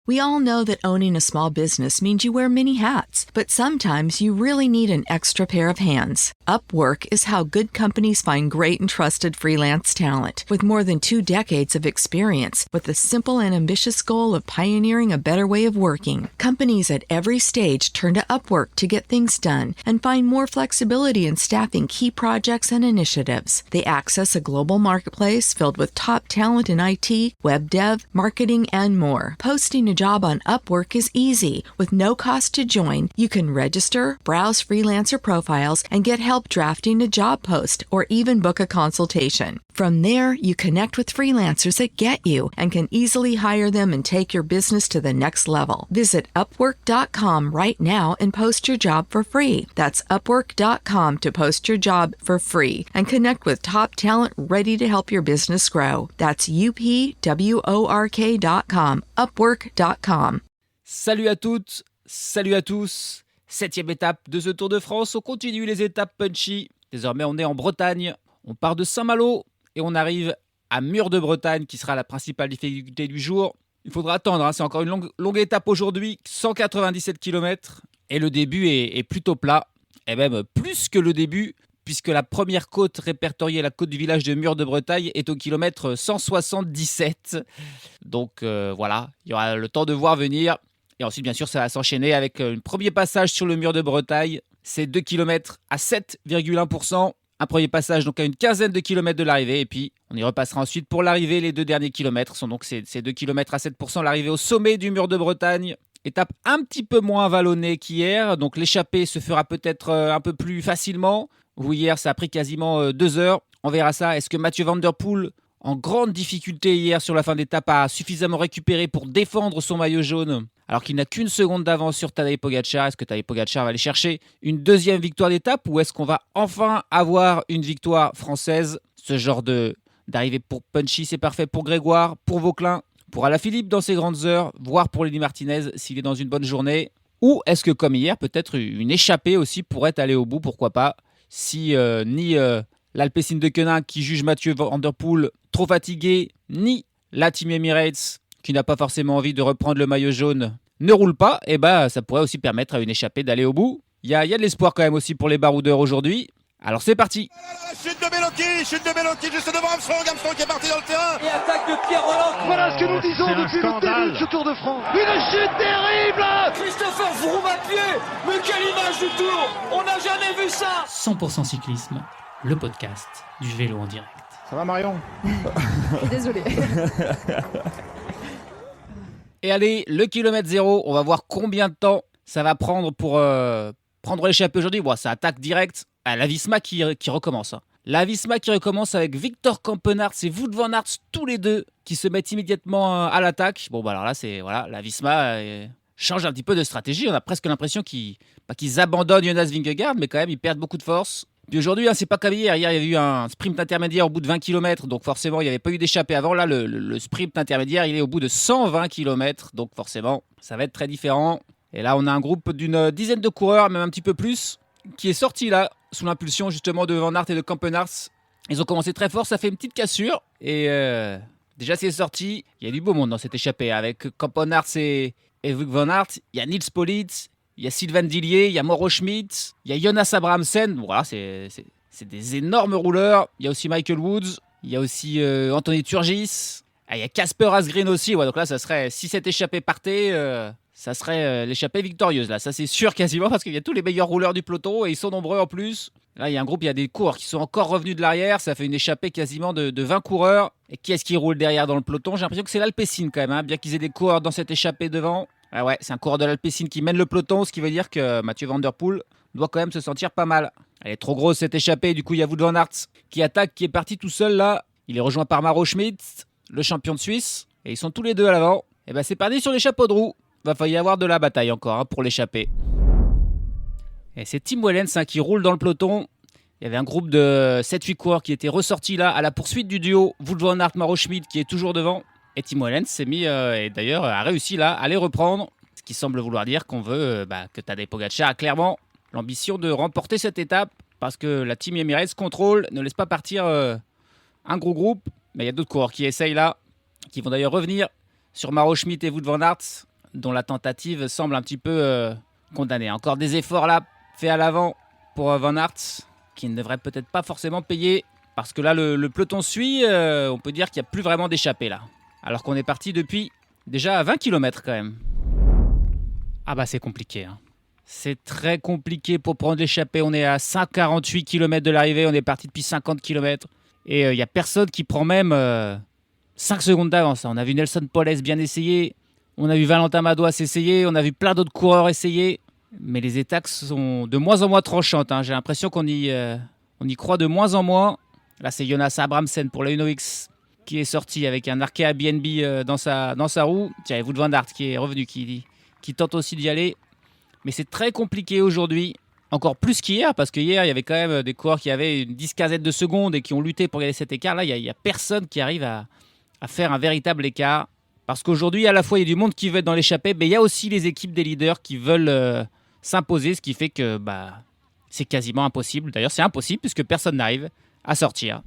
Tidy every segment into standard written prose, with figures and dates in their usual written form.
We all know that owning a small business means you wear many hats, but sometimes you really need an extra pair of hands. Upwork is how good companies find great and trusted freelance talent. With more than 2 decades of experience, with the simple and ambitious goal of pioneering a better way of working, companies at every stage turn to Upwork to get things done and find more flexibility in staffing key projects and initiatives. They access a global marketplace filled with top talent in IT, web dev, marketing, and more. Posting a job on Upwork is easy. With no cost to join, you can register, browse freelancer profiles, and get help drafting a job post or even book a consultation. From there, you connect with freelancers that get you and can easily hire them and take your business to the next level. Visit Upwork.com right now and post your job for free. That's Upwork.com to post your job for free and connect with top talent ready to help your business grow. That's UPWORK.com, Upwork.com. Salut à toutes, salut à tous. 7e étape de ce Tour de France. On continue les étapes punchy. Désormais, on est en Bretagne. On part de Saint-Malo et on arrive à Mur de Bretagne qui sera la principale difficulté du jour. Il faudra attendre, hein. C'est encore une longue étape aujourd'hui, 197 km. Et le début est plutôt plat, et même plus que le début, puisque la première côte répertoriée, la côte du village de Mur de Bretagne, est au kilomètre 177. Donc voilà, il y aura le temps de voir venir. Et ensuite, bien sûr, ça va s'enchaîner avec un premier passage sur le Mur de Bretagne. C'est 2 km à 7,1%. Un premier passage donc à une quinzaine de kilomètres de l'arrivée. Et puis, on y repassera ensuite pour l'arrivée. Les 2 derniers kilomètres sont donc ces 2 km à 7%. L'arrivée au sommet du Mur de Bretagne. Étape un petit peu moins vallonnée qu'hier. Donc l'échappée se fera peut-être un peu plus facilement. Où hier, ça a pris quasiment 2 heures. On verra ça. Est-ce que Mathieu Van Der Poel, en grande difficulté hier sur la fin d'étape, a suffisamment récupéré pour défendre son maillot jaune alors qu'il n'a qu'une seconde d'avance sur Tadej Pogačar? Est-ce que Tadej Pogačar va aller chercher une deuxième victoire d'étape ou est-ce qu'on va enfin avoir une victoire française? Ce genre d'arrivée pour Punchy, c'est parfait pour Grégoire, pour Vauquelin, pour Alaphilippe dans ses grandes heures, voire pour Lenny Martinez s'il est dans une bonne journée. Ou est-ce que comme hier, peut-être une échappée aussi pourrait aller au bout, pourquoi pas? Si ni l'Alpecin de Koenig qui juge Mathieu Van Der Poel trop fatigué, ni la Team Emirates qui n'a pas forcément envie de reprendre le maillot jaune ne roule pas, et ça pourrait aussi permettre à une échappée d'aller au bout. Il y a de l'espoir quand même aussi pour les baroudeurs aujourd'hui. Alors c'est parti. Chute de Bellocchi juste devant Armstrong qui est parti dans le terrain. Et attaque de Pierre Roland. Voilà ce que nous disons depuis le début de ce Tour de France. Une chute terrible. Christopher Froome à pied. Mais quelle image du Tour. On n'a jamais vu ça. 100% cyclisme, le podcast du vélo en direct. Ça va Marion? Désolé. Et allez, le kilomètre 0, on va voir combien de temps ça va prendre pour prendre l'échappée aujourd'hui. Bon, ça attaque direct. La Visma qui recommence. Hein. La Visma qui recommence avec Victor Campenaerts et Wout van Aert, tous les deux, qui se mettent immédiatement à l'attaque. Bon, alors là, la Visma change un petit peu de stratégie. On a presque l'impression qu'ils abandonnent Jonas Vingegaard, mais quand même, ils perdent beaucoup de force. Puis aujourd'hui, c'est pas comme hier. Hier, il y avait eu un sprint intermédiaire au bout de 20 km, donc forcément, il n'y avait pas eu d'échappée avant. Là, le sprint intermédiaire, il est au bout de 120 km, donc forcément, ça va être très différent. Et là, on a un groupe d'une dizaine de coureurs, même un petit peu plus, qui est sorti là, sous l'impulsion justement de Van Aert et de Campenaerts. Ils ont commencé très fort, ça fait une petite cassure. Et déjà, c'est sorti. Il y a du beau monde dans cette échappée. Avec Campenaerts et Wout van Aert, il y a Nils Politt, il y a Sylvain Dillier, il y a Mauro Schmid, il y a Jonas Abrahamsen. Bon, voilà, c'est des énormes rouleurs. Il y a aussi Michael Woods, il y a aussi Anthony Turgis. Il y a Casper Asgreen aussi. Ouais, donc là, ça serait, si cette échappée partait, ça serait l'échappée victorieuse. Là, ça c'est sûr quasiment parce qu'il y a tous les meilleurs rouleurs du peloton et ils sont nombreux en plus. Là, il y a un groupe, il y a des coureurs qui sont encore revenus de l'arrière. Ça fait une échappée quasiment de 20 coureurs. Et qui est-ce qui roule derrière dans le peloton? J'ai l'impression que c'est l'Alpecin quand même, hein, bien qu'ils aient des coureurs dans cette échappée devant. Ah ouais, c'est un coureur de l'Alpecin qui mène le peloton, ce qui veut dire que Mathieu Van Der Poel doit quand même se sentir pas mal. Elle est trop grosse cette échappée, du coup il y a Wout van Aert qui attaque, qui est parti tout seul là. Il est rejoint par Mauro Schmid, le champion de Suisse, et ils sont tous les deux à l'avant. Et c'est parti sur les chapeaux de roue. Va falloir y avoir de la bataille encore pour l'échapper. Et c'est Tim Wellens qui roule dans le peloton. Il y avait un groupe de 7-8 coureurs qui étaient ressortis là à la poursuite du duo Wout van Aert, Mauro Schmid qui est toujours devant. Et Tim Wellens s'est mis, et d'ailleurs a réussi là à les reprendre. Ce qui semble vouloir dire qu'on veut que Tadej Pogačar a clairement l'ambition de remporter cette étape. Parce que la Team Emirates contrôle, ne laisse pas partir un gros groupe. Mais il y a d'autres coureurs qui essayent là, qui vont d'ailleurs revenir sur Mauro Schmid et Wout van Aert. dont la tentative semble un petit peu condamnée. Encore des efforts là faits à l'avant pour Van Aert, qui ne devrait peut-être pas forcément payer, parce que là le peloton suit, on peut dire qu'il n'y a plus vraiment d'échappée là. Alors qu'on est parti depuis déjà à 20 km quand même. Ah bah c'est compliqué, hein. C'est très compliqué pour prendre l'échappée. On est à 148 km de l'arrivée, on est parti depuis 50 km. Et il n'y a personne qui prend même 5 secondes d'avance. On a vu Nelson Poles bien essayer, on a vu Valentin Madouas essayer, on a vu plein d'autres coureurs essayer. Mais les étapes sont de moins en moins tranchantes, hein. J'ai l'impression qu'on y croit de moins en moins. Là c'est Jonas Abramsen pour la Uno X qui est sorti avec un Arkea BNB dans sa roue. Tiens, Wout van Aert qui est revenu, qui tente aussi d'y aller. Mais c'est très compliqué aujourd'hui, encore plus qu'hier, parce qu'hier, il y avait quand même des coureurs qui avaient une 10-15 de secondes et qui ont lutté pour gagner cet écart. Là, il n'y a personne qui arrive à faire un véritable écart. Parce qu'aujourd'hui, à la fois, il y a du monde qui veut être dans l'échappée, mais il y a aussi les équipes des leaders qui veulent s'imposer, ce qui fait que c'est quasiment impossible. D'ailleurs, c'est impossible puisque personne n'arrive à sortir.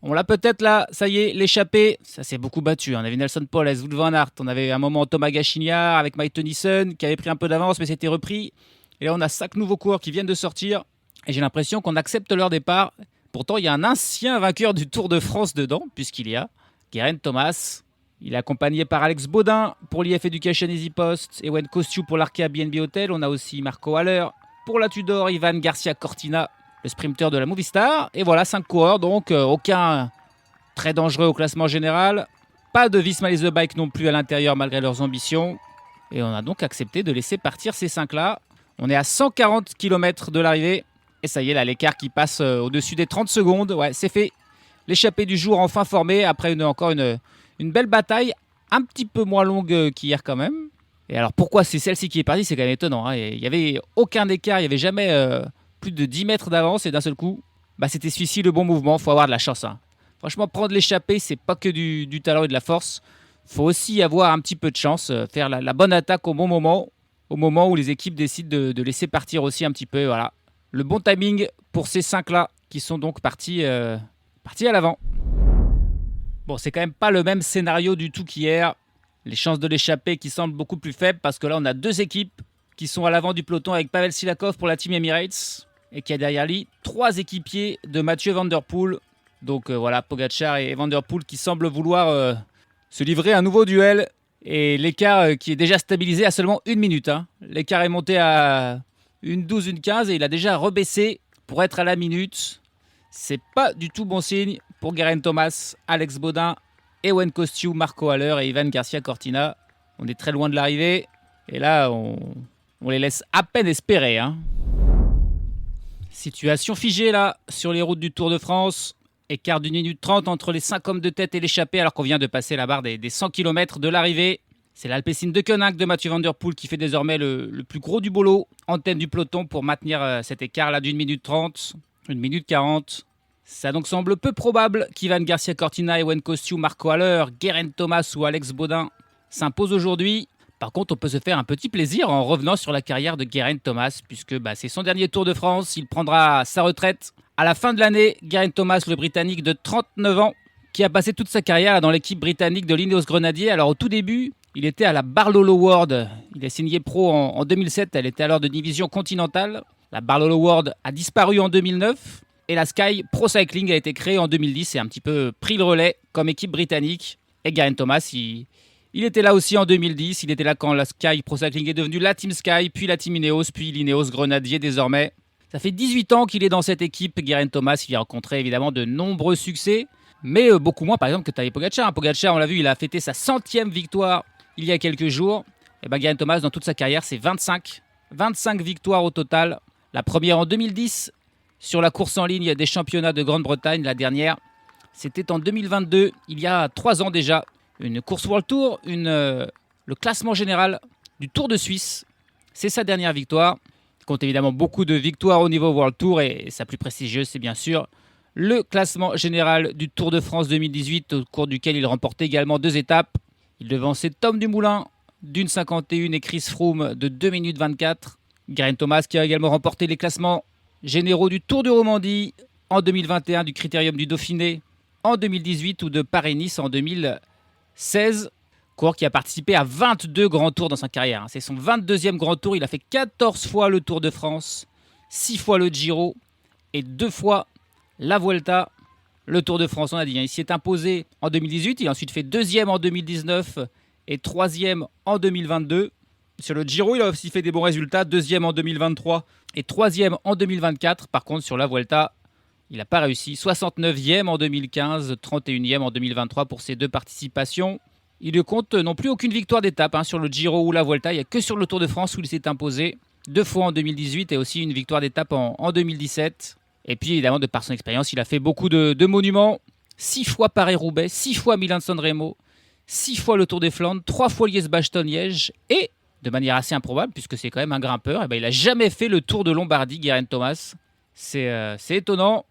On l'a peut-être là, ça y est, l'échappée, ça s'est beaucoup battu. On avait Nelson Poles, Wout van Aert, on avait un moment Thomas Gachignard avec Mike Tennyson qui avait pris un peu d'avance mais c'était repris. Et là on a 5 nouveaux coureurs qui viennent de sortir et j'ai l'impression qu'on accepte leur départ. Pourtant il y a un ancien vainqueur du Tour de France dedans, puisqu'il y a Geraint Thomas. Il est accompagné par Alex Baudin pour l'IF Education Easy Post, Ewen Kosciu pour l'Arkea BNB Hotel. On a aussi Marco Haller pour la Tudor, Ivan Garcia Cortina, le sprinter de la Movistar. Et voilà, 5 coureurs, donc aucun très dangereux au classement général. Pas de Visma The Bike non plus à l'intérieur malgré leurs ambitions. Et on a donc accepté de laisser partir ces 5-là. On est à 140 km de l'arrivée. Et ça y est, là, l'écart qui passe au-dessus des 30 secondes. Ouais, c'est fait. L'échappée du jour enfin formée après encore une belle bataille. Un petit peu moins longue qu'hier quand même. Et alors pourquoi c'est celle-ci qui est partie, c'est quand même étonnant, hein. Il n'y avait aucun écart, il n'y avait jamais plus de 10 mètres d'avance et d'un seul coup, c'était celui-ci le bon mouvement. Il faut avoir de la chance, hein. Franchement, prendre l'échappée, c'est pas que du talent et de la force. Il faut aussi avoir un petit peu de chance, faire la bonne attaque au bon moment, au moment où les équipes décident de laisser partir aussi un petit peu. Voilà. Le bon timing pour ces 5-là qui sont donc partis à l'avant. Bon, c'est quand même pas le même scénario du tout qu'hier. Les chances de l'échapper qui semblent beaucoup plus faibles parce que là, on a 2 équipes qui sont à l'avant du peloton avec Pavel Silakov pour la Team Emirates et qui a derrière lui 3 équipiers de Mathieu Van Der Poel. Donc voilà, Pogacar et Van Der Poel qui semblent vouloir se livrer un nouveau duel. Et l'écart qui est déjà stabilisé à seulement 1 minute, hein. L'écart est monté à 1,12, 1,15 et il a déjà rebaissé pour être à la minute. C'est pas du tout bon signe pour Geraint Thomas, Alex Baudin, Ewen Kosciu, Marco Haller et Ivan Garcia Cortina. On est très loin de l'arrivée. Et là, on les laisse à peine espérer, hein. Situation figée là, sur les routes du Tour de France. Écart d'1 minute 30 entre les 5 hommes de tête et l'échappée, alors qu'on vient de passer la barre des 100 km de l'arrivée. C'est l'Alpecin de Koenig de Mathieu Van Der Poel qui fait désormais le plus gros du boulot en tête du peloton pour maintenir cet écart là d'1 minute 30, 1 minute 40. Ça donc semble peu probable qu'Ivan Garcia Cortina, Ewen Kosciu, Marco Haller, Geraint Thomas ou Alex Baudin s'imposent aujourd'hui. Par contre, on peut se faire un petit plaisir en revenant sur la carrière de Geraint Thomas, puisque c'est son dernier Tour de France. Il prendra sa retraite à la fin de l'année. Geraint Thomas, le Britannique de 39 ans, qui a passé toute sa carrière dans l'équipe britannique de l'Ineos Grenadier. Alors au tout début, il était à la Barlow World. Il a signé pro en 2007. Elle était alors de division continentale. La Barlow World a disparu en 2009. Et la Sky Pro Cycling a été créée en 2010 et a un petit peu pris le relais comme équipe britannique. Et Geraint Thomas, il était là aussi en 2010. Il était là quand la Sky Pro Cycling est devenue la Team Sky, puis la Team Ineos, puis l'Ineos Grenadier désormais. Ça fait 18 ans qu'il est dans cette équipe. Geraint Thomas, il a rencontré évidemment de nombreux succès, mais beaucoup moins par exemple que Tadej Pogacar. Pogacar, on l'a vu, il a fêté sa 100e victoire il y a quelques jours. Et Geraint Thomas, dans toute sa carrière, c'est 25 victoires au total. La première en 2010 sur la course en ligne des championnats de Grande-Bretagne. La dernière, c'était en 2022, il y a 3 ans déjà. Une course World Tour, le classement général du Tour de Suisse. C'est sa dernière victoire. Il compte évidemment beaucoup de victoires au niveau World Tour et sa plus prestigieuse, c'est bien sûr le classement général du Tour de France 2018, au cours duquel il remportait également 2 étapes. Il devançait Tom Dumoulin d'une 51 et Chris Froome de 2 minutes 24. Geraint Thomas qui a également remporté les classements généraux du Tour de Romandie en 2021, du Critérium du Dauphiné en 2018 ou de Paris-Nice en 2016. Coureur qui a participé à 22 grands tours dans sa carrière. C'est son 22e grand tour. Il a fait 14 fois le Tour de France, 6 fois le Giro et 2 fois la Vuelta. Le Tour de France, on a dit. Il s'y est imposé en 2018. Il a ensuite fait 2e en 2019 et 3e en 2022. Sur le Giro, il a aussi fait des bons résultats. 2e en 2023 et 3e en 2024. Par contre, sur la Vuelta, il n'a pas réussi. 69e en 2015, 31e en 2023 pour ses 2 participations. Il ne compte non plus aucune victoire d'étape sur le Giro ou la Vuelta. Il n'y a que sur le Tour de France où il s'est imposé 2 fois en 2018 et aussi une victoire d'étape en 2017. Et puis évidemment, de par son expérience, il a fait beaucoup de monuments. 6 fois Paris-Roubaix, 6 fois Milan-San Remo, 6 fois le Tour des Flandres, 3 fois Liège-Bastogne-Liège et, de manière assez improbable, puisque c'est quand même un grimpeur, il n'a jamais fait le Tour de Lombardie, Geraint Thomas. C'est étonnant.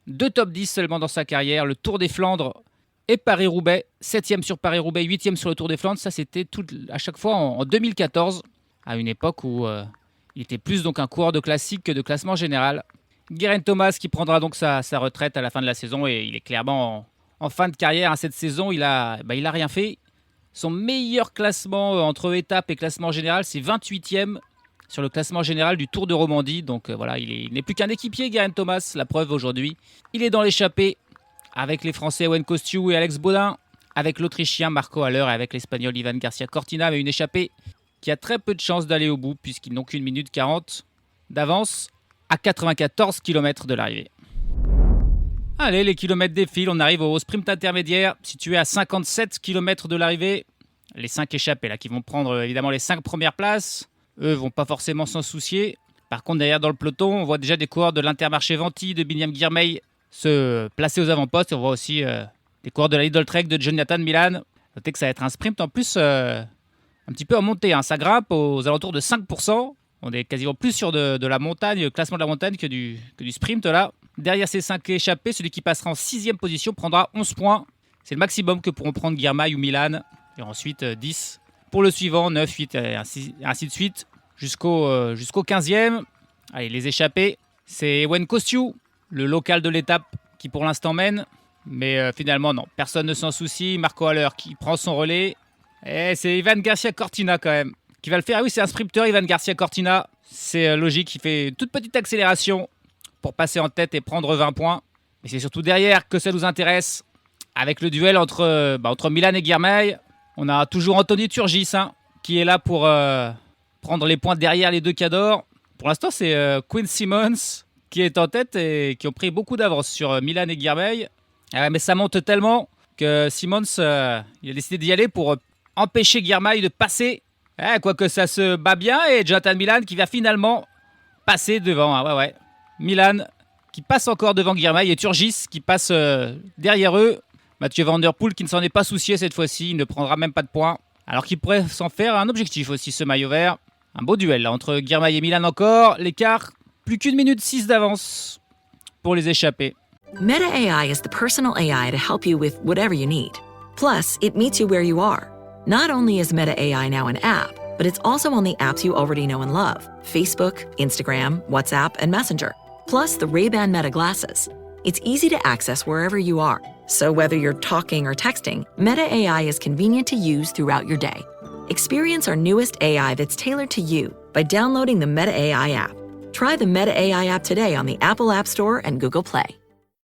2 top 10 seulement dans sa carrière, le Tour des Flandres et Paris-Roubaix, 7e sur Paris-Roubaix, 8e sur le Tour des Flandres. Ça, c'était à chaque fois en 2014, à une époque où il était plus donc un coureur de classique que de classement général. Geraint Thomas qui prendra donc sa retraite à la fin de la saison et il est clairement en fin de carrière. Cette saison, il a rien fait. Son meilleur classement entre étapes et classement général, c'est 28e sur le classement général du Tour de Romandie. Donc voilà, il n'est plus qu'un équipier, Geraint Thomas. La preuve aujourd'hui, il est dans l'échappée avec les Français Ewen Kostiou et Alex Baudin, avec l'Autrichien Marco Haller et avec l'Espagnol Ivan Garcia Cortina, mais une échappée qui a très peu de chances d'aller au bout puisqu'ils n'ont qu'une minute 40 d'avance à 94 km de l'arrivée. Allez, les kilomètres défilent, on arrive au sprint intermédiaire, situé à 57 km de l'arrivée. Les 5 échappés là, qui vont prendre évidemment les 5 premières places, eux vont pas forcément s'en soucier. Par contre, derrière dans le peloton, on voit déjà des coureurs de l'Intermarché Venti, de Biniam Girmay se placer aux avant-postes. On voit aussi des coureurs de la Lidl Trek de Jonathan Milan. Notez que ça va être un sprint en plus un petit peu en montée. Ça grimpe aux alentours de 5%. On est quasiment plus sur de la montagne, le classement de la montagne que du sprint là. Derrière ces 5 échappés, celui qui passera en 6e position prendra 11 points. C'est le maximum que pourront prendre Girmay ou Milan. Et ensuite 10 pour le suivant, 9, 8 et ainsi de suite jusqu'au 15e. Allez, les échappés, c'est Ewen Kostiou, le local de l'étape qui pour l'instant mène. Mais finalement non, personne ne s'en soucie. Marco Haller qui prend son relais. Et c'est Ivan Garcia Cortina quand même qui va le faire. Ah oui, c'est un sprinter, Ivan Garcia Cortina. C'est logique, il fait une toute petite accélération pour passer en tête et prendre 20 points. Mais c'est surtout derrière que ça nous intéresse. Avec le duel entre Milan et Girmay. On a toujours Anthony Turgis qui est là pour prendre les points derrière les 2 cadors. Pour l'instant, c'est Quinn Simmons qui est en tête et qui ont pris beaucoup d'avance sur Milan et Girmay. Mais ça monte tellement que Simmons il a décidé d'y aller pour empêcher Girmay de passer. Quoique ça se bat bien et Jonathan Milan qui va finalement passer devant. Ouais. Milan qui passe encore devant Girmay et Turgis qui passe derrière eux. Mathieu Van Der Poel qui ne s'en est pas soucié cette fois-ci, il ne prendra même pas de points. Alors qu'il pourrait s'en faire un objectif aussi, ce maillot vert. Un beau duel là, entre Girmay et Milan encore. L'écart, plus qu'une minute 6 d'avance pour les échappés. Meta AI is the personal AI to help you with whatever you need. Plus, it meets you where you are. Not only is Meta AI now an app, but it's also on the apps you already know and love. Facebook, Instagram, WhatsApp, and Messenger. Plus the Ray-Ban Meta glasses. It's easy to access wherever you are. So whether you're talking or texting, Meta AI is convenient to use throughout your day. Experience our newest AI that's tailored to you by downloading the Meta AI app. Try the Meta AI app today on the Apple App Store and Google Play.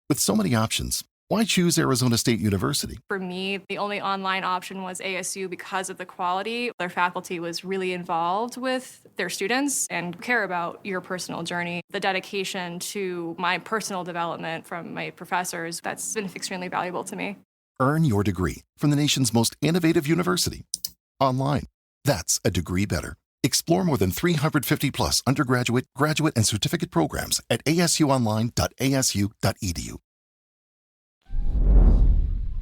With so many options, why choose Arizona State University? For me, the only online option was ASU because of the quality. Their faculty was really involved with their students and care about your personal journey. The dedication to my personal development from my professors, that's been extremely valuable to me. Earn your degree from the nation's most innovative university. Online. That's a degree better. Explore more than 350 plus undergraduate, graduate, and certificate programs at asuonline.asu.edu.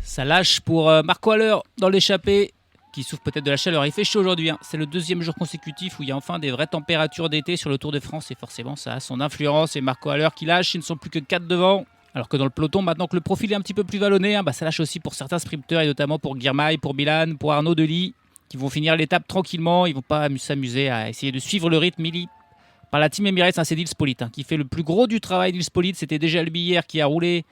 Ça lâche pour Marco Haller dans l'échappée, qui souffre peut-être de la chaleur. Il fait chaud aujourd'hui. C'est le 2e jour consécutif où il y a enfin des vraies températures d'été sur le Tour de France. Et forcément, ça a son influence. Et Marco Haller qui lâche. Ils ne sont plus que 4 devant. Alors que dans le peloton, maintenant que le profil est un petit peu plus vallonné, ça lâche aussi pour certains sprinteurs, et notamment pour Girmay, pour Milan, pour Arnaud Delis, qui vont finir l'étape tranquillement. Ils ne vont pas s'amuser à essayer de suivre le rythme mis par la Team Emirates. C'est Nils Politt qui fait le plus gros du travail. Nils Politt, c'était déjà lui hier qui a roulé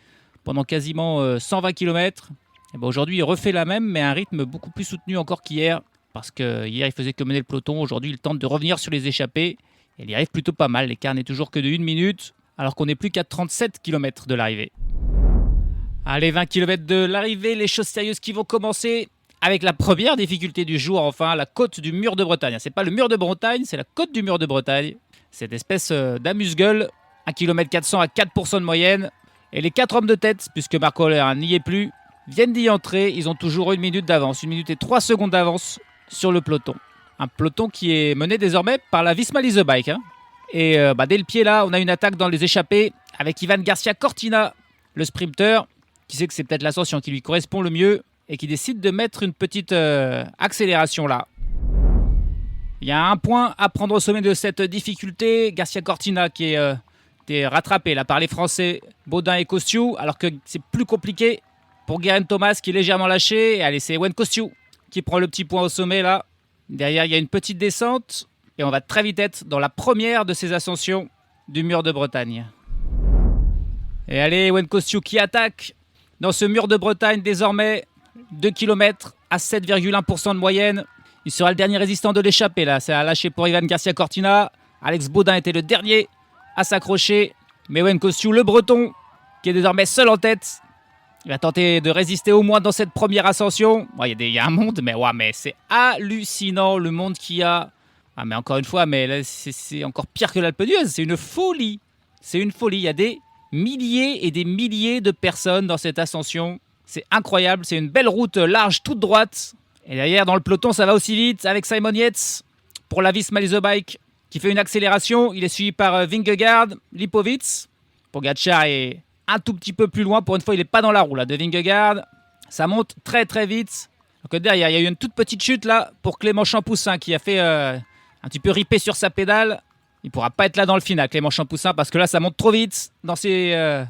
pendant quasiment 120 km. Et aujourd'hui, il refait la même, mais à un rythme beaucoup plus soutenu encore qu'hier. Parce que hier, il faisait que mener le peloton. Aujourd'hui, il tente de revenir sur les échappées. Et il y arrive plutôt pas mal. L'écart n'est toujours que de 1 minute, alors qu'on n'est plus qu'à 37 km de l'arrivée. Allez, 20 km de l'arrivée, les choses sérieuses qui vont commencer avec la première difficulté du jour, enfin, la côte du mur de Bretagne. C'est pas le mur de Bretagne, c'est la côte du mur de Bretagne. Cette espèce d'amuse-gueule, 1 km 400 à 4% de moyenne. Et les 4 hommes de tête, puisque Marco Oller n'y est plus, viennent d'y entrer. Ils ont toujours 1 minute d'avance, 1 minute et 3 secondes d'avance sur le peloton. Un peloton qui est mené désormais par la Visma Lease Bike. Et dès le pied là, on a une attaque dans les échappées avec Ivan Garcia Cortina, le sprinter, qui sait que c'est peut-être l'ascension qui lui correspond le mieux et qui décide de mettre une petite accélération là. Il y a un point à prendre au sommet de cette difficulté. Garcia Cortina qui est rattrapé là par les Français Baudin et Kosciu, alors que c'est plus compliqué pour Geraint Thomas qui est légèrement lâché. Et allez, c'est Ewen Kosciu qui prend le petit point au sommet là. Derrière, il y a une petite descente et on va très vite être dans la première de ces ascensions du mur de Bretagne. Et allez, Ewen Kosciu qui attaque dans ce mur de Bretagne désormais, 2 km à 7,1% de moyenne. Il sera le dernier résistant de l'échappée là. C'est à lâcher pour Ivan Garcia Cortina. Alex Baudin était le dernier à s'accrocher. Mais Ewen Kosciu, le breton, qui est désormais seul en tête, il va tenter de résister au moins dans cette première ascension. Bon, il y a un monde, mais c'est hallucinant le monde qu'il y a. Ah, mais encore une fois, mais là, c'est encore pire que l'Alpe d'Huez. C'est une folie. C'est une folie. Il y a des milliers et des milliers de personnes dans cette ascension. C'est incroyable. C'est une belle route large, toute droite. Et derrière, dans le peloton, ça va aussi vite avec Simon Yates pour la Visma Lease Bike qui fait une accélération. Il est suivi par Vingegaard, Lipovic. Pogačar est un tout petit peu plus loin. Pour une fois, il n'est pas dans la roue là, de Vingegaard. Ça monte très très vite. Donc derrière, il y a eu une toute petite chute là pour Clément Champoussin qui a fait un petit peu ripper sur sa pédale. Il ne pourra pas être là dans le final, Clément Champoussin, parce que là, ça monte trop vite dans ces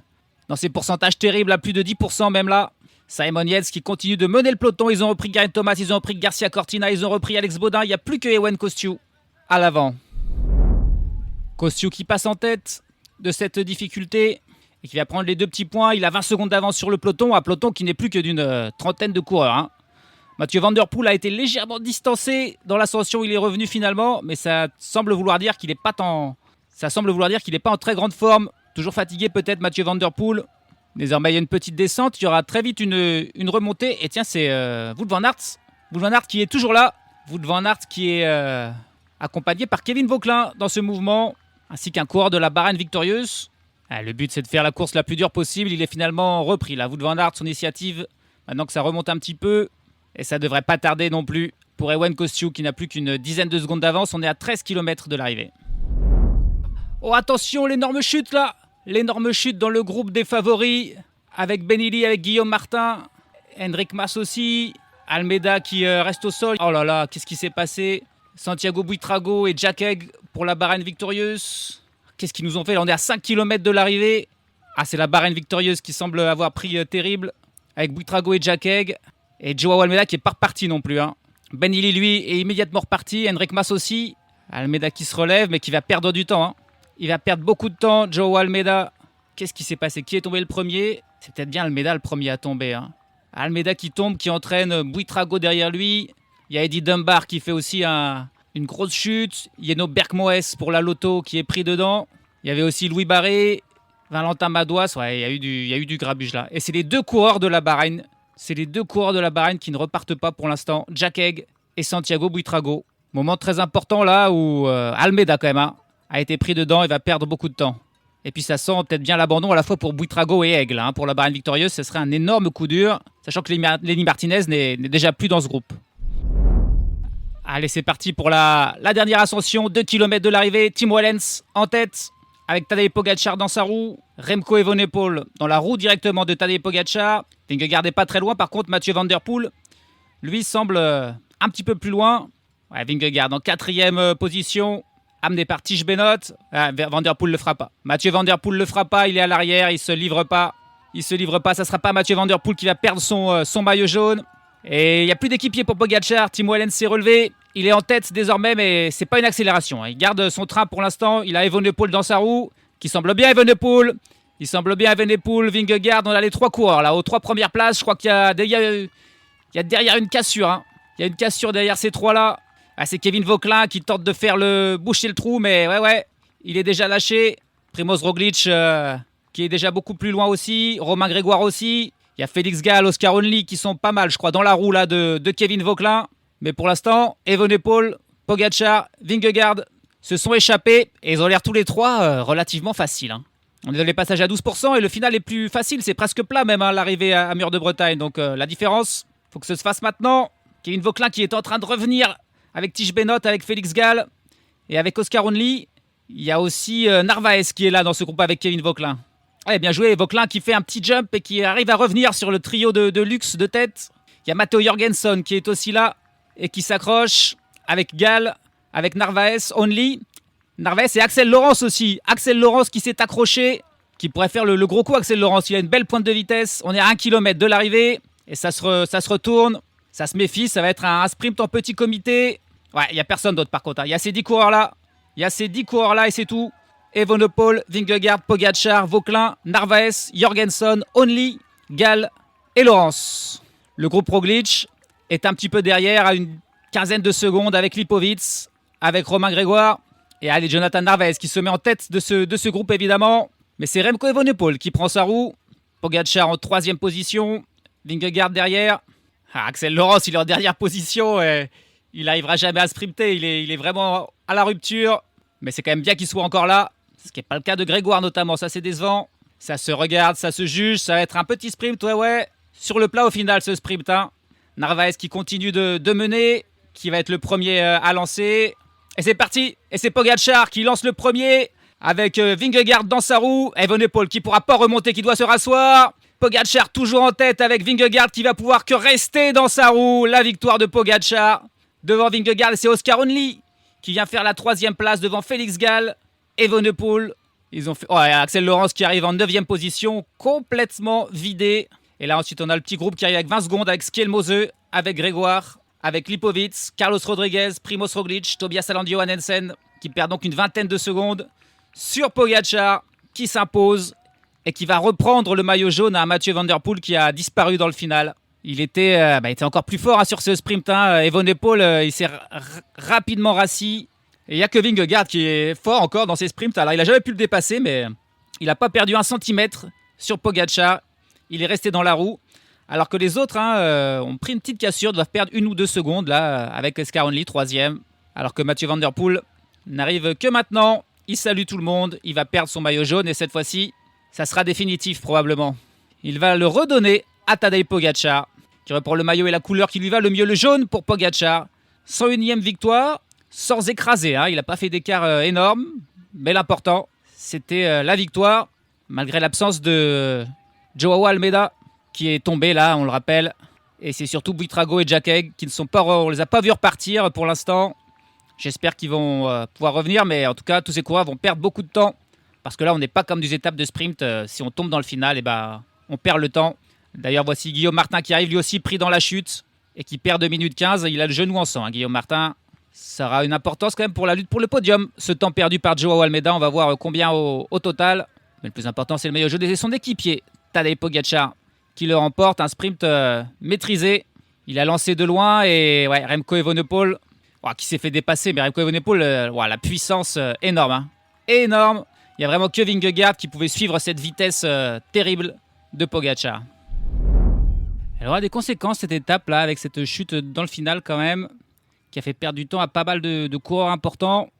pourcentages terribles, à plus de 10% même là. Simon Yates qui continue de mener le peloton. Ils ont repris Geraint Thomas, ils ont repris Garcia Cortina, ils ont repris Alex Baudin. Il n'y a plus que Ewen Kosciu à l'avant. Kosciu qui passe en tête de cette difficulté et qui va prendre les 2 petits points. Il a 20 secondes d'avance sur le peloton, un peloton qui n'est plus que d'une trentaine de coureurs. Mathieu Van Der Poel a été légèrement distancé dans l'ascension, il est revenu finalement, mais ça semble vouloir dire qu'il n'est pas en très grande forme. Toujours fatigué peut-être Mathieu Van Der Poel. Désormais il y a une petite descente, il y aura très vite une remontée. Et tiens, c'est Wout van Aert. Wout van Aert qui est toujours là. Wout van Aert qui est accompagné par Kevin Vauquelin dans ce mouvement, ainsi qu'un coureur de la Bahreïn victorieuse. Le but c'est de faire la course la plus dure possible. Il est finalement repris là, Wout van Aert, son initiative. Maintenant que ça remonte un petit peu. Et ça ne devrait pas tarder non plus pour Ewen Kosciu qui n'a plus qu'une dizaine de secondes d'avance. On est à 13 km de l'arrivée. Oh attention, l'énorme chute là. L'énorme chute dans le groupe des favoris avec Benili, avec Guillaume Martin, Enric Mas aussi, Almeida qui reste au sol. Oh là là, qu'est-ce qui s'est passé? Santiago Buitrago et Jack Egg pour la Bahreïn victorieuse. Qu'est-ce qu'ils nous ont fait là? On est à 5 km de l'arrivée. Ah, c'est la Bahreïn victorieuse qui semble avoir pris terrible avec Buitrago et Jack Egg. Et Joao Almeida qui n'est pas reparti non plus. Benili, lui, est immédiatement reparti. Enric Mas aussi. Almeida qui se relève, mais qui va perdre du temps. Il va perdre beaucoup de temps, Joao Almeida. Qu'est-ce qui s'est passé? Qui est tombé le premier? C'est peut-être bien Almeida le premier à tomber. Almeida qui tombe, qui entraîne Buitrago derrière lui. Il y a Eddie Dunbar qui fait aussi une grosse chute. Yeno Berkmoes pour la Lotto qui est pris dedans. Il y avait aussi Louis Barré, Valentin Madouas. Ouais, il y a eu du grabuge là. Et c'est les 2 coureurs de la Bahreïn. C'est les 2 coureurs de la Bahreïn qui ne repartent pas pour l'instant. Jack Egg et Santiago Buitrago. Moment très important là où Almeida quand même a été pris dedans et va perdre beaucoup de temps. Et puis ça sent peut-être bien l'abandon à la fois pour Buitrago et Egg. Pour la Bahreïn victorieuse, ce serait un énorme coup dur. Sachant que Lenny Martinez n'est déjà plus dans ce groupe. Allez, c'est parti pour la dernière ascension. 2 km de l'arrivée. Tim Wellens en tête avec Tadej Pogačar dans sa roue. Remco Evenepoel dans la roue directement de Tadej Pogačar. Vingegaard n'est pas très loin. Par contre, Mathieu Van Der Poel, lui, semble un petit peu plus loin. Ouais, Vingegaard en 4e position. Amené par Tige Benoît. Van Der Poel le fera pas. Mathieu Van Der Poel le fera pas. Il est à l'arrière. Il se livre pas. Ça sera pas Mathieu Van Der Poel qui va perdre son maillot jaune. Et il n'y a plus d'équipier pour Pogačar. Tim Wellens s'est relevé. Il est en tête désormais, mais c'est pas une accélération. Il garde son train pour l'instant. Il a Evenepoel dans sa roue, qui semble bien Evenepoel. Il semble bien Evenepoel, Vingegaard, on a les 3 coureurs là, aux 3 premières places. Je crois qu'il y a derrière une cassure. Hein. Il y a une cassure derrière ces 3 là. Ah, c'est Kevin Vauquelin qui tente de boucher le trou, mais ouais, il est déjà lâché. Primoz Roglic qui est déjà beaucoup plus loin aussi. Romain Grégoire aussi. Il y a Félix Gall, Oscar Onley qui sont pas mal, je crois, dans la roue là de Kevin Vauquelin. Mais pour l'instant, Evenepoel, Pogačar, Vingegaard se sont échappés et ils ont l'air tous les 3 relativement faciles. Hein. On est dans les passages à 12% et le final est plus facile, c'est presque plat même hein, l'arrivée à Mur de Bretagne. Donc la différence, faut que ça se fasse maintenant. Kevin Vauquelin qui est en train de revenir avec Tish Benoot, avec Félix Gall et avec Oscar Onley. Il y a aussi Narvaez qui est là dans ce groupe avec Kevin Vauquelin. Ouais, bien joué, Vauquelin qui fait un petit jump et qui arrive à revenir sur le trio de luxe de tête. Il y a Matteo Jorgensen qui est aussi là et qui s'accroche avec Gall, avec Narvaez, Onley. Narvaez et Axel Laurens aussi. Axel Laurens qui s'est accroché, qui pourrait faire le gros coup. Axel Laurens, il a une belle pointe de vitesse. On est à 1 km de l'arrivée et ça se retourne. Ça se méfie, ça va être un sprint en petit comité. Ouais, il n'y a personne d'autre par contre. Hein. Il y a ces 10 coureurs là. Et c'est tout. Evenepoel, Vingegaard, Pogačar, Vauquelin, Narvaez, Jorgensen, Onley, Gall et Laurens. Le groupe Roglic est un petit peu derrière à une quinzaine de secondes avec Lipovic, avec Romain Grégoire et allez, Jonathan Narvaez qui se met en tête de ce groupe évidemment. Mais c'est Remco Evenepoel qui prend sa roue. Pogačar en 3e position. Vingegaard derrière. Axel Laurens, il est en dernière position. Et il n'arrivera jamais à sprinter. Il est vraiment à la rupture. Mais c'est quand même bien qu'il soit encore là. Ce qui n'est pas le cas de Grégoire notamment. Ça, c'est décevant. Ça se regarde, ça se juge. Ça va être un petit sprint. Ouais. Sur le plat au final, ce sprint. Hein. Narvaez qui continue de mener. Qui va être le premier à lancer. Et c'est parti. Et c'est Pogačar qui lance le premier. Avec Vingegaard dans sa roue. Evenepoel qui ne pourra pas remonter, qui doit se rasseoir. Pogačar toujours en tête avec Vingegaard qui va pouvoir que rester dans sa roue. La victoire de Pogačar. Devant Vingegaard, c'est Oscar Onley qui vient faire la 3e place devant Félix Gall. Evenepoel. Ils ont fait... Axel Laurens qui arrive en 9e position, complètement vidé. Et là ensuite on a le petit groupe qui arrive avec 20 secondes avec Skjelmose, avec Grégoire, avec Lipovic, Carlos Rodriguez, Primoz Roglic, Tobias Allan Johannessen qui perd donc une vingtaine de secondes sur Pogačar qui s'impose et qui va reprendre le maillot jaune à Mathieu Van Der Poel qui a disparu dans le final. Il était encore plus fort sur ce sprint. Evenepoel, il s'est rapidement rassis. Et il n'y a que Vingegaard qui est fort encore dans ses sprints. Alors il n'a jamais pu le dépasser, mais il n'a pas perdu 1 centimètre sur Pogačar. Il est resté dans la roue. Alors que les autres ont pris une petite cassure, doivent perdre 1 ou 2 secondes là, avec Oscar Onley, 3e. Alors que Mathieu Van Der Poel n'arrive que maintenant. Il salue tout le monde. Il va perdre son maillot jaune et cette fois-ci, ça sera définitif probablement. Il va le redonner à Tadej Pogačar, qui reprend le maillot et la couleur qui lui va le mieux, le jaune pour Pogačar. 101e victoire, sans écraser. Il n'a pas fait d'écart énorme, mais l'important, c'était la victoire, malgré l'absence de Joao Almeida, qui est tombé là, on le rappelle. Et c'est surtout Buitrago et Jack Haig qui ne sont pas, on les a pas vus repartir pour l'instant. J'espère qu'ils vont pouvoir revenir, mais en tout cas, tous ces coureurs vont perdre beaucoup de temps. Parce que là, on n'est pas comme des étapes de sprint. Si on tombe dans le final, on perd le temps. D'ailleurs, voici Guillaume Martin qui arrive lui aussi pris dans la chute et qui perd 2 minutes 15. Il a le genou en sang, Guillaume Martin. Ça aura une importance quand même pour la lutte pour le podium. Ce temps perdu par Joao Almeida, on va voir combien au total. Mais le plus important, c'est le maillot jaune et son équipier, Tadej Pogačar, qui le remporte. Un sprint maîtrisé. Il a lancé de loin et Remco Evenepoel, qui s'est fait dépasser. Mais Remco Evenepoel, la puissance énorme. Énorme. Il n'y a vraiment que Vingegaard qui pouvait suivre cette vitesse terrible de Pogačar. Elle aura des conséquences cette étape-là, avec cette chute dans le final quand même, qui a fait perdre du temps à pas mal de coureurs importants,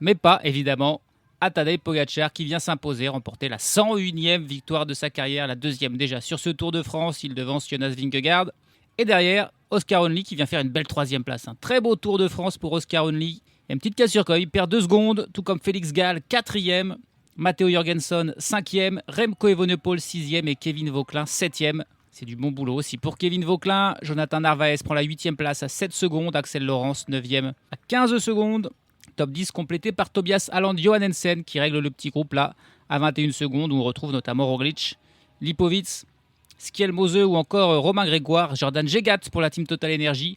mais pas évidemment à Tadej Pogačar qui vient s'imposer, remporter la 101e victoire de sa carrière, la 2e déjà sur ce Tour de France. Il devance Jonas Vingegaard. Et derrière, Oscar Onley qui vient faire une belle 3e place. Un très beau Tour de France pour Oscar Onley. Il y a une petite cassure quand même, il perd 2 secondes, tout comme Félix Gall, 4e. Matteo Jorgensen, 5e, Remco Evenepoel, 6e et Kevin Vauquelin, 7e. C'est du bon boulot aussi pour Kevin Vauquelin. Jonathan Narvaez prend la 8e place à 7 secondes. Axel Laurens, 9e à 15 secondes. Top 10 complété par Tobias Allan Johannessen qui règle le petit groupe là à 21 secondes où on retrouve notamment Roglic, Lipovic, Skjelmose ou encore Romain Grégoire. Jordan Jegat pour la Team Total Energy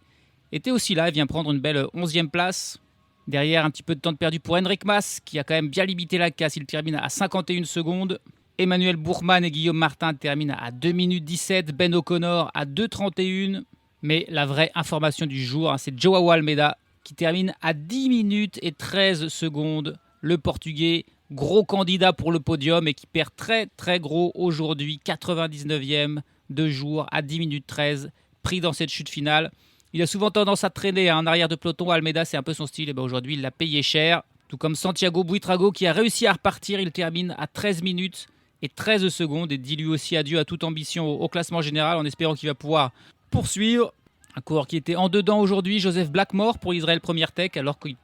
était aussi là. Il vient prendre une belle 11e place. Derrière, un petit peu de temps de perdu pour Enric Mas, qui a quand même bien limité la casse. Il termine à 51 secondes. Emmanuel Bourman et Guillaume Martin terminent à 2 minutes 17, Ben O'Connor à 2,31. Mais la vraie information du jour, c'est Joao Almeida qui termine à 10 minutes et 13 secondes. Le Portugais, gros candidat pour le podium et qui perd très très gros aujourd'hui, 99e, 2 jours à 10 minutes 13, pris dans cette chute finale. Il a souvent tendance à traîner en arrière de peloton. Almeida, c'est un peu son style. Et aujourd'hui, il l'a payé cher. Tout comme Santiago Buitrago qui a réussi à repartir. Il termine à 13 minutes et 13 secondes et dit lui aussi adieu à toute ambition au classement général en espérant qu'il va pouvoir poursuivre. Un coureur qui était en dedans aujourd'hui, Joseph Blackmore pour Israel Premier Tech, alors qu'il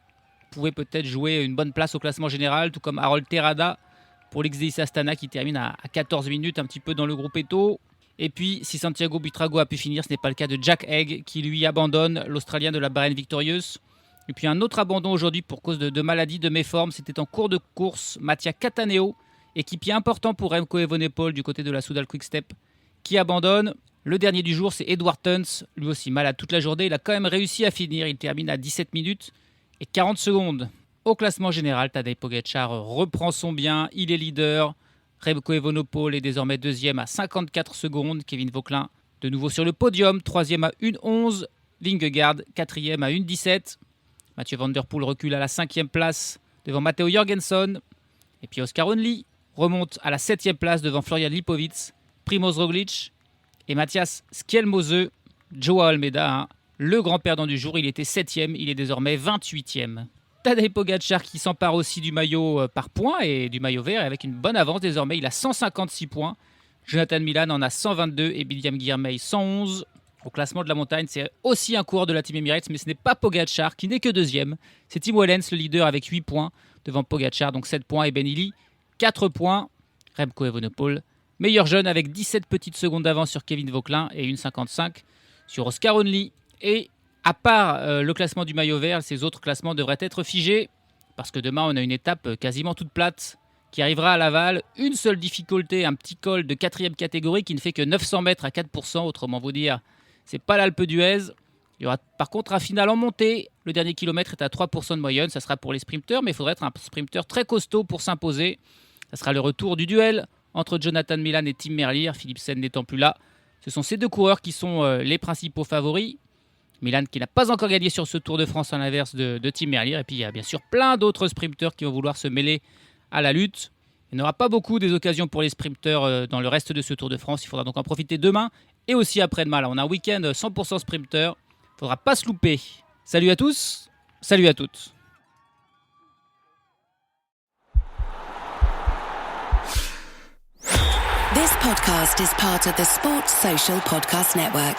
pouvait peut-être jouer une bonne place au classement général, tout comme Harold Terrada pour l'XDX Astana qui termine à 14 minutes, un petit peu dans le gruppetto. Et puis, si Santiago Buitrago a pu finir, ce n'est pas le cas de Jack Haig qui lui abandonne, l'Australien de la Bahrain Victorious. Et puis un autre abandon aujourd'hui pour cause de maladie, de méforme, c'était en cours de course, Mattia Cataneo, équipier important pour Remco Evenepoel du côté de la Soudal Quick-Step, qui abandonne. Le dernier du jour, c'est Edward Tuns, lui aussi malade toute la journée. Il a quand même réussi à finir, il termine à 17 minutes et 40 secondes. Au classement général, Tadej Pogačar reprend son bien, il est leader. Remco Evenepoel est désormais deuxième à 54 secondes. Kevin Vauquelin de nouveau sur le podium, troisième à 1,11. Vingegaard, quatrième à 1,17. Mathieu Van Der Poel recule à la 5e place devant Matteo Jorgensen. Et puis Oscar Onley remonte à la 7e place devant Florian Lipowitz, Primoz Roglic et Matthias Skjelmose. Joao Almeida, le grand perdant du jour, il était 7e, il est désormais 28e. Tadej Pogačar qui s'empare aussi du maillot par points et du maillot vert avec une bonne avance. Désormais, il a 156 points. Jonathan Milan en a 122 et William Girmay 111. Au classement de la montagne, c'est aussi un coureur de la Team Emirates, mais ce n'est pas Pogačar qui n'est que deuxième. C'est Tim Wellens, le leader, avec 8 points devant Pogačar, donc 7 points, et Ben Illy, 4 points. Remco Evenepoel, meilleur jeune avec 17 petites secondes d'avance sur Kevin Vauquelin et 1,55 sur Oscar Onley. Et à part le classement du maillot vert, ces autres classements devraient être figés parce que demain, on a une étape quasiment toute plate qui arrivera à Laval. Une seule difficulté, un petit col de 4e catégorie qui ne fait que 900 mètres à 4%, autrement vous dire, c'est pas l'Alpe d'Huez. Il y aura par contre un final en montée. Le dernier kilomètre est à 3% de moyenne. Ça sera pour les sprinteurs, mais il faudra être un sprinter très costaud pour s'imposer. Ça sera le retour du duel entre Jonathan Milan et Tim Merlier, Philipsen n'étant plus là. Ce sont ces deux coureurs qui sont les principaux favoris. Milan qui n'a pas encore gagné sur ce Tour de France à l'inverse de Tim Merlier. Et puis il y a bien sûr plein d'autres sprinteurs qui vont vouloir se mêler à la lutte. Il n'y aura pas beaucoup des occasions pour les sprinteurs dans le reste de ce Tour de France. Il faudra donc en profiter demain et aussi après-demain. Là, on a un week-end 100% sprinter. Il ne faudra pas se louper. Salut à tous, salut à toutes. This podcast is part of the Sports Social Podcast Network.